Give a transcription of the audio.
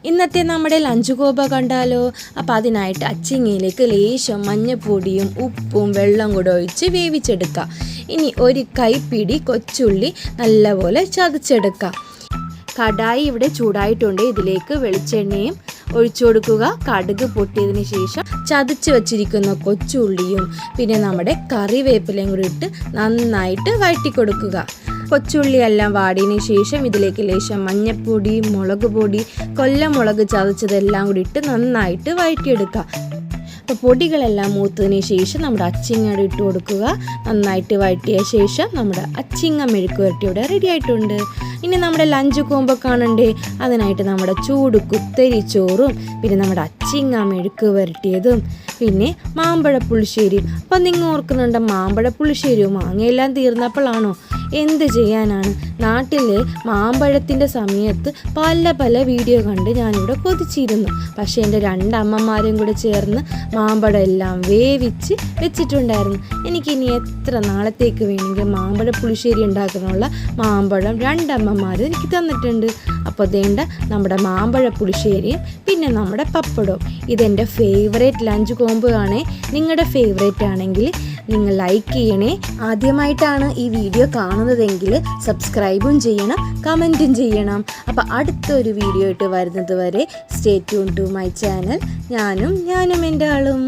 ഇന്നത്തെ നമ്മുടെ lunch combo കണ്ടാലോ? അപ്പോൾ അതിനായിട്ട് അച്ചിങ്ങയിലേക്ക് ലേശം മഞ്ഞൾപ്പൊടിയും ഉപ്പും വെള്ളം കൂടെ ഒഴിച്ച് വേവിച്ചെടുക്കുക. ഇനി ഒരു കൈപ്പിടി കൊച്ചുള്ളി നല്ലപോലെ ചതച്ചെടുക്കുക. കടായി ഇവിടെ ചൂടായിട്ടുണ്ട്. ഇതിലേക്ക് വെളിച്ചെണ്ണയും ഒഴിച്ചു കൊടുക്കുക. കടുക് പൊട്ടിയതിന് ശേഷം ചതച്ച് വച്ചിരിക്കുന്ന കൊച്ചുള്ളിയും പിന്നെ നമ്മുടെ കറിവേപ്പിലയും കൂടി ഇട്ട് നന്നായിട്ട് വഴറ്റി കൊടുക്കുക. കൊച്ചുള്ളിയെല്ലാം വാടിയതിന് ശേഷം ഇതിലേക്ക് ലേശം മഞ്ഞൾപ്പൊടി, മുളക് പൊടി, കൊല്ലമുളക് ചതച്ചതെല്ലാം കൂടി ഇട്ട് നന്നായിട്ട് വഴറ്റിയെടുക്കുക. അപ്പോൾ പൊടികളെല്ലാം മൂത്തതിന് ശേഷം നമ്മുടെ അച്ചിങ്ങ ഇട്ട് കൊടുക്കുക. നന്നായിട്ട് വഴറ്റിയ ശേഷം നമ്മുടെ അച്ചിങ്ങ മെഴുക്ക് വരട്ടി ഇവിടെ റെഡി ആയിട്ടുണ്ട്. ഇനി നമ്മുടെ ലഞ്ച് കോംബോ കാണണ്ടേ? അതിനായിട്ട് നമ്മുടെ ചൂട് കുത്തരി ചോറും പിന്നെ നമ്മുടെ അച്ചിങ്ങ മെഴുക്ക് വരട്ടിയതും പിന്നെ മാമ്പഴ പുളിശ്ശേരി. അപ്പം നിങ്ങൾ ഓർക്കുന്നുണ്ട് മാമ്പഴ പുളിശ്ശേരിയോ? മാങ്ങയെല്ലാം തീർന്നപ്പോഴാണോ? എന്ത് ചെയ്യാനാണ്, നാട്ടിൽ മാമ്പഴത്തിൻ്റെ സമയത്ത് പല വീഡിയോ കണ്ട് ഞാനിവിടെ കൊതിച്ചിരുന്നു. പക്ഷേ എൻ്റെ രണ്ടമ്മമാരും കൂടെ ചേർന്ന് മാമ്പഴം എല്ലാം വേവിച്ച് വെച്ചിട്ടുണ്ടായിരുന്നു. എനിക്കിനി എത്ര നാളത്തേക്ക് വേണമെങ്കിൽ മാമ്പഴ പുളിശ്ശേരി ഉണ്ടാക്കാനുള്ള മാമ്പഴം രണ്ടമ്മമാരും എനിക്ക് തന്നിട്ടുണ്ട്. അപ്പോൾ വേണ്ട നമ്മുടെ മാമ്പഴ പുളിശ്ശേരിയും പിന്നെ നമ്മുടെ പപ്പടവും. ഇതെൻ്റെ ഫേവറേറ്റ് ലഞ്ച് കോംബോ ആണ്. നിങ്ങളുടെ ഫേവറേറ്റ് ആണെങ്കിൽ നിങ്ങൾ ലൈക്ക് ചെയ്യണേ. ആദ്യമായിട്ടാണ് ഈ വീഡിയോ കാണുന്നതെങ്കിൽ സബ്സ്ക്രൈബും ചെയ്യണം, കമൻറ്റും ചെയ്യണം. അപ്പോൾ അടുത്തൊരു വീഡിയോ ആയിട്ട് വരുന്നത് വരെ stay tuned to my channel. ഞാനും എൻ്റെ ആളും.